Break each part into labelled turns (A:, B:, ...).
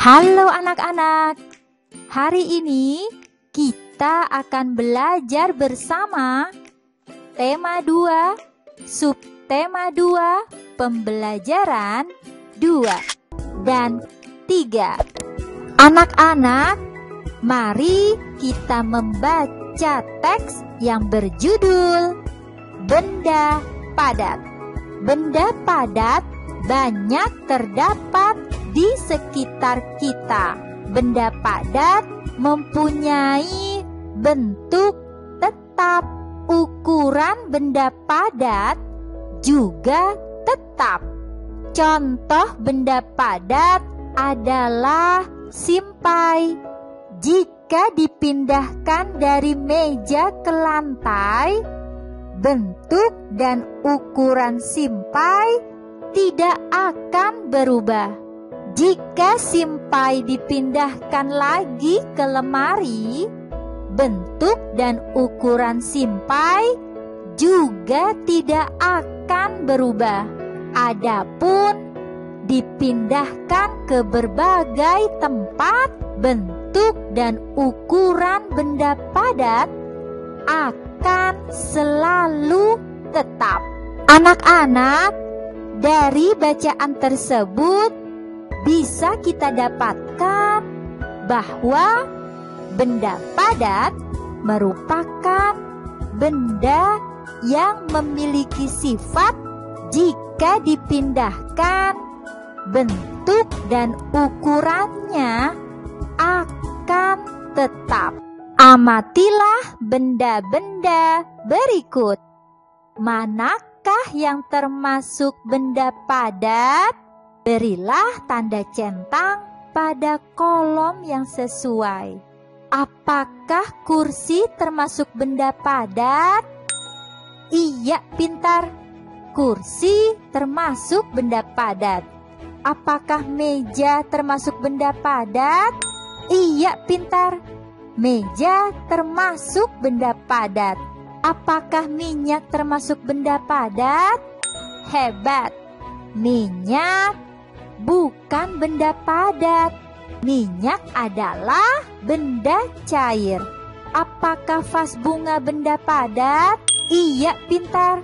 A: Halo anak-anak, hari ini kita akan belajar bersama tema 2, subtema 2, pembelajaran 2 dan 3. Anak-anak, mari kita membaca teks yang berjudul Benda Padat. Benda padat banyak terdapat di sekitar kita. Benda padat mempunyai bentuk tetap. Ukuran benda padat juga tetap. Contoh benda padat adalah simpai. Jika dipindahkan dari meja ke lantai, bentuk dan ukuran simpai tidak akan berubah. Jika simpai dipindahkan lagi ke lemari, bentuk dan ukuran simpai juga tidak akan berubah. Adapun dipindahkan ke berbagai tempat, bentuk dan ukuran benda padat akan selalu tetap. Anak-anak, dari bacaan tersebut bisa kita dapatkan bahwa benda padat merupakan benda yang memiliki sifat jika dipindahkan, bentuk dan ukurannya akan tetap. Amatilah benda-benda berikut. Manakah yang termasuk benda padat? Berilah tanda centang pada kolom yang sesuai. Apakah kursi termasuk benda padat? Iya, pintar. Kursi termasuk benda padat. Apakah meja termasuk benda padat? Iya, pintar. Meja termasuk benda padat. Apakah minyak termasuk benda padat? Hebat. Minyak bukan benda padat. Minyak adalah benda cair. Apakah vas bunga benda padat? Iya, pintar.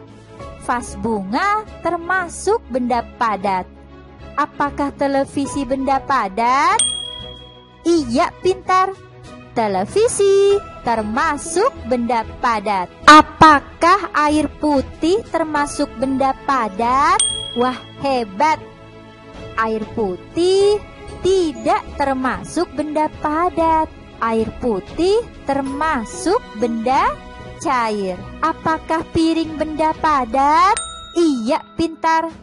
A: Vas bunga termasuk benda padat. Apakah televisi benda padat? Iya, pintar. Televisi termasuk benda padat. Apakah air putih termasuk benda padat? Wah, hebat. Air putih tidak termasuk benda padat. Air putih termasuk benda cair. Apakah piring benda padat? Iya, pintar.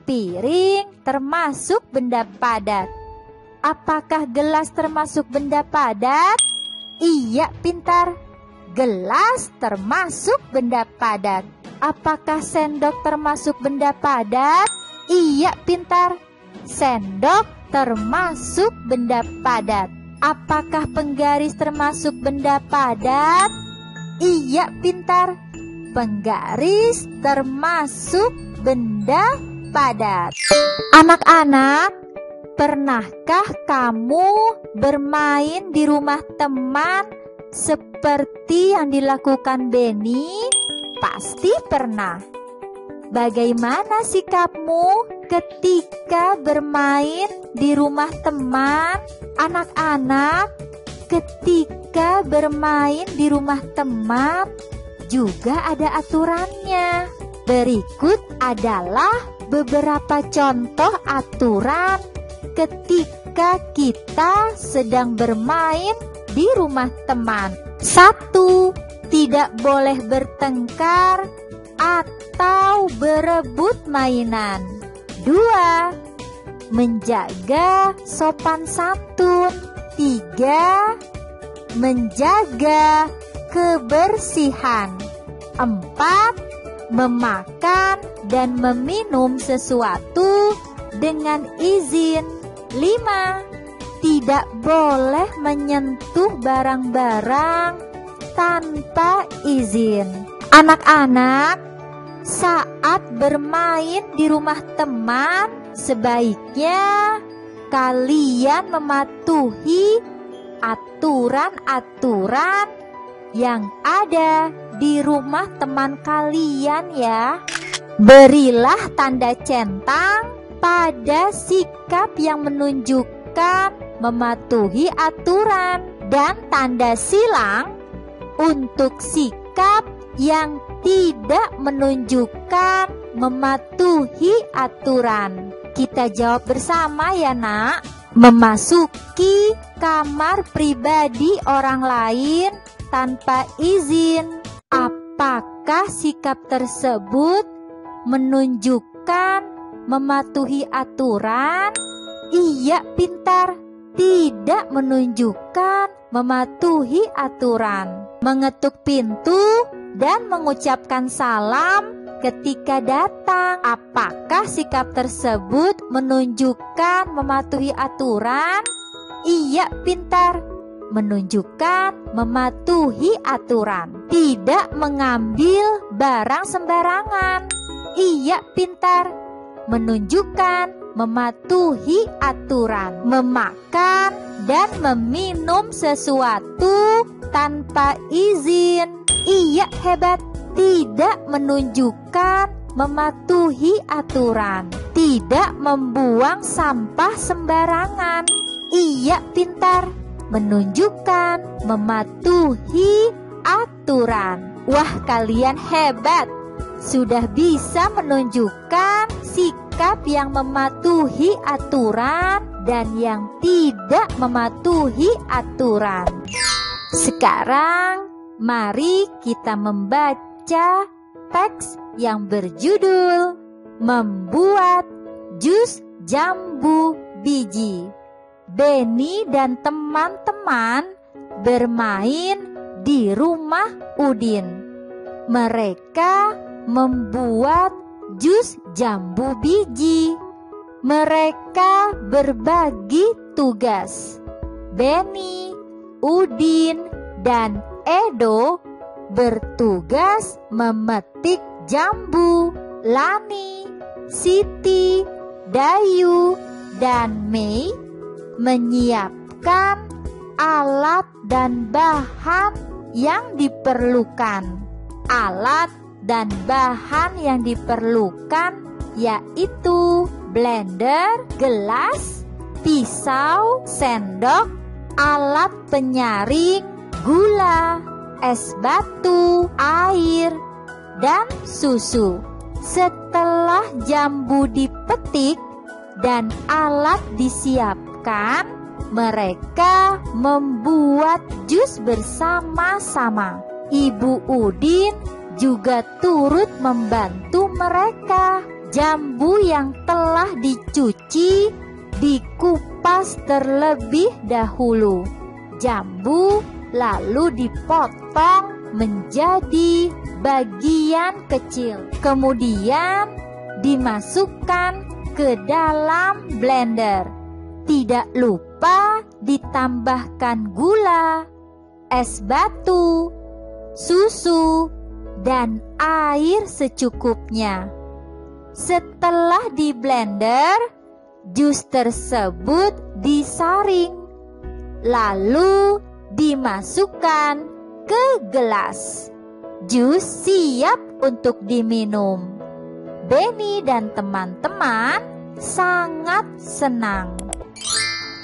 A: Piring termasuk benda padat. Apakah gelas termasuk benda padat? Iya, pintar. Gelas termasuk benda padat. Apakah sendok termasuk benda padat? Iya, pintar. Sendok termasuk benda padat. Apakah penggaris termasuk benda padat? Iya, pintar. Penggaris termasuk benda padat. Anak-anak, pernahkah kamu bermain di rumah teman seperti yang dilakukan Beni? Pasti pernah. Bagaimana sikapmu ketika bermain di rumah teman? Anak-anak, ketika bermain di rumah teman juga ada aturannya. Berikut adalah beberapa contoh aturan ketika kita sedang bermain di rumah teman. 1. Tidak boleh bertengkar atau berebut mainan. 2. Menjaga sopan santun. 3. Menjaga kebersihan. 4. Memakan dan meminum sesuatu dengan izin. 5. Tidak boleh menyentuh barang-barang tanpa izin. Anak-anak, saat bermain di rumah teman, sebaiknya kalian mematuhi aturan-aturan yang ada di rumah teman kalian ya. Berilah tanda centang pada sikap yang menunjukkan mematuhi aturan, dan tanda silang untuk sikap yang tidak menunjukkan mematuhi aturan. Kita jawab bersama ya nak. Memasuki kamar pribadi orang lain tanpa izin. Apakah sikap tersebut menunjukkan mematuhi aturan? Iya, pintar. Tidak menunjukkan mematuhi aturan. Mengetuk pintu dan mengucapkan salam ketika datang. Apakah sikap tersebut menunjukkan mematuhi aturan? Iya, pintar. Menunjukkan mematuhi aturan. Tidak mengambil barang sembarangan. Iya, pintar. Menunjukkan mematuhi aturan. Memakan dan meminum sesuatu tanpa izin. Iya, hebat. Tidak menunjukkan mematuhi aturan. Tidak membuang sampah sembarangan. Iya, pintar. Menunjukkan mematuhi aturan. Wah, kalian hebat. Sudah bisa menunjukkan sikap yang mematuhi aturan dan yang tidak mematuhi aturan. Sekarang, mari kita membaca teks yang berjudul Membuat Jus Jambu Biji. Benny dan teman-teman bermain di rumah Udin. Mereka membuat jus jambu biji. Mereka berbagi tugas. Benny, Udin, dan Edo bertugas memetik jambu. Lani, Siti, Dayu, dan Mei menyiapkan alat dan bahan yang diperlukan. Alat dan bahan yang diperlukan yaitu blender, gelas, pisau, sendok, alat penyaring, gula, es batu, air, dan susu. Setelah jambu dipetik dan alat disiapkan, mereka membuat jus bersama-sama. Ibu Udin juga turut membantu mereka. Jambu yang telah dicuci dikupas terlebih dahulu. Jambu lalu dipotong menjadi bagian kecil. Kemudian dimasukkan ke dalam blender. Tidak lupa ditambahkan gula, es batu, susu, dan air secukupnya. Setelah di blender, jus tersebut disaring, lalu dimasukkan ke gelas. Jus siap untuk diminum. Benny dan teman-teman sangat senang.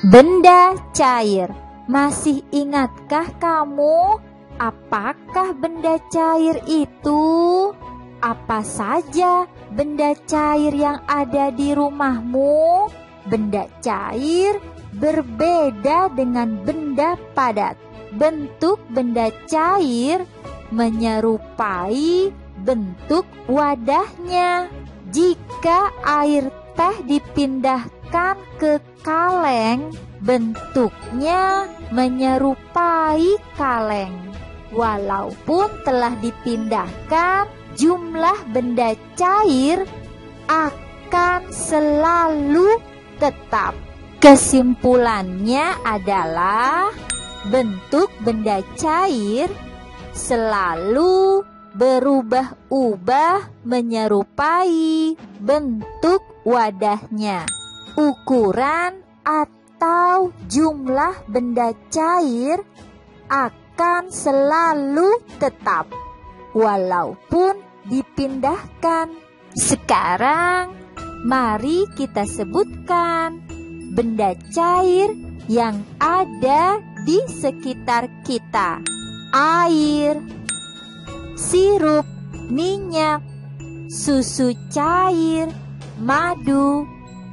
A: Benda cair. Masih ingatkah kamu? Apakah benda cair itu? Apa saja benda cair yang ada di rumahmu? Benda cair berbeda dengan benda padat. Bentuk benda cair menyerupai bentuk wadahnya. Jika air teh dipindahkan ke kaleng, bentuknya menyerupai kaleng. Walaupun telah dipindahkan, jumlah benda cair akan selalu tetap. Kesimpulannya adalah bentuk benda cair selalu berubah-ubah menyerupai bentuk wadahnya. Ukuran atau jumlah benda cair akan selalu tetap walaupun dipindahkan. Sekarang mari kita sebutkan benda cair yang ada di sekitar kita. Air, sirup, minyak, susu cair, madu,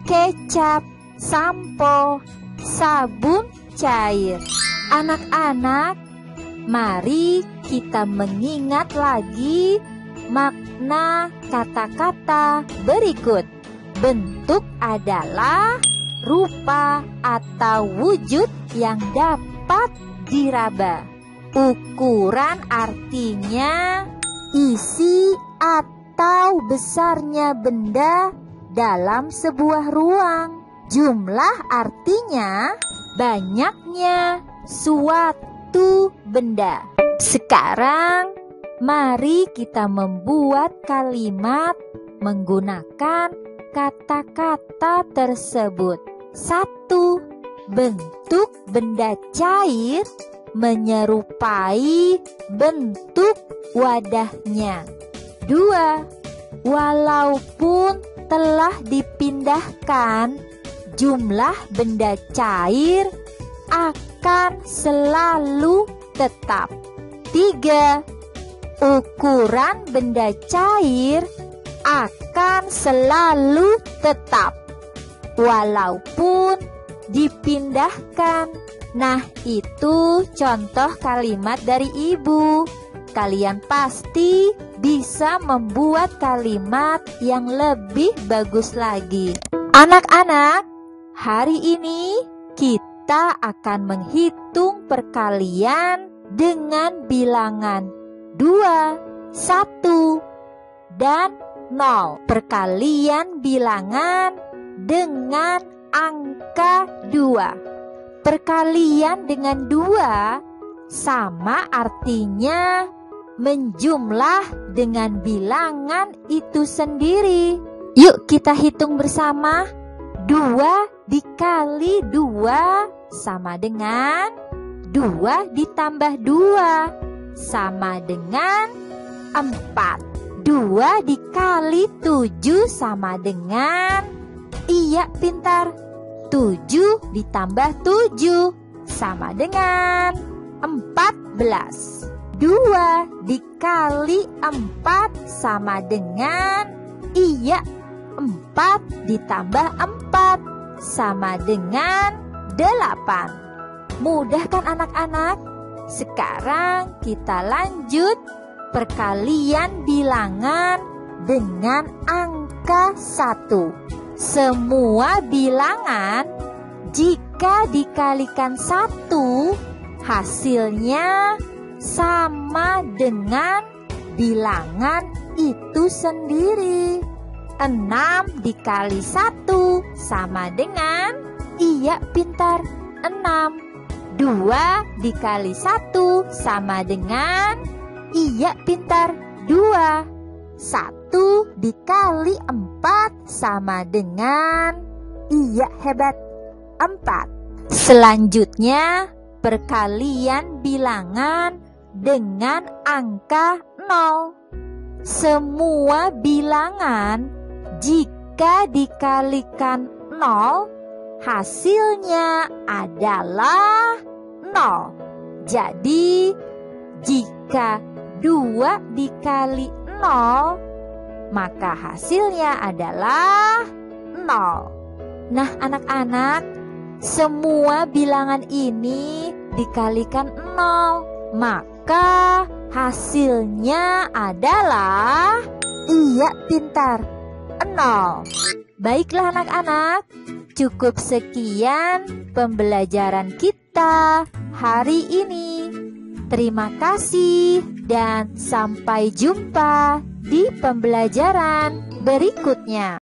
A: kecap, sampo, sabun cair. Anak-anak, mari kita mengingat lagi makna kata-kata berikut. Bentuk adalah rupa atau wujud yang dapat diraba. Ukuran artinya isi atau besarnya benda dalam sebuah ruang. Jumlah artinya banyaknya suatu benda. Sekarang mari kita membuat kalimat menggunakan kata-kata tersebut. 1. Bentuk benda cair menyerupai bentuk wadahnya. 2. Walaupun telah dipindahkan, jumlah benda cair akan selalu tetap. 3. Ukuran benda cair akan selalu tetap walaupun dipindahkan. Nah, itu contoh kalimat dari Ibu. Kalian pasti bisa membuat kalimat yang lebih bagus lagi. Anak-anak, hari ini kita akan menghitung perkalian dengan bilangan 2, 1, dan 0. Perkalian bilangan dengan angka 2. Perkalian dengan 2 sama artinya menjumlah dengan bilangan itu sendiri. Yuk kita hitung bersama. 2 dikali 2 sama dengan 2 ditambah 2 sama dengan 4. 2 dikali 7 sama dengan, iya pintar, 7 ditambah 7 sama dengan 14. 2 dikali 4 sama dengan, iya, 4 ditambah 4 sama dengan 8. Mudah kan anak-anak? Sekarang kita lanjut perkalian bilangan dengan angka 1. Semua bilangan jika dikalikan 1 hasilnya sama dengan bilangan itu sendiri. 6 dikali 1 sama dengan, iya pintar, 6. 2 dikali 1 sama dengan, iya pintar, 2. 1 dikali 4 sama dengan, iya hebat, 4. Selanjutnya perkalian bilangan dengan angka 0. Semua bilangan jika dikalikan 0 hasilnya adalah 0. Jadi jika 2 dikali 0 maka hasilnya adalah 0. Nah anak-anak, semua bilangan ini dikalikan 0 maka hasilnya adalah, iya pintar, 0. Baiklah anak-anak, cukup sekian pembelajaran kita hari ini. Terima kasih dan sampai jumpa di pembelajaran berikutnya.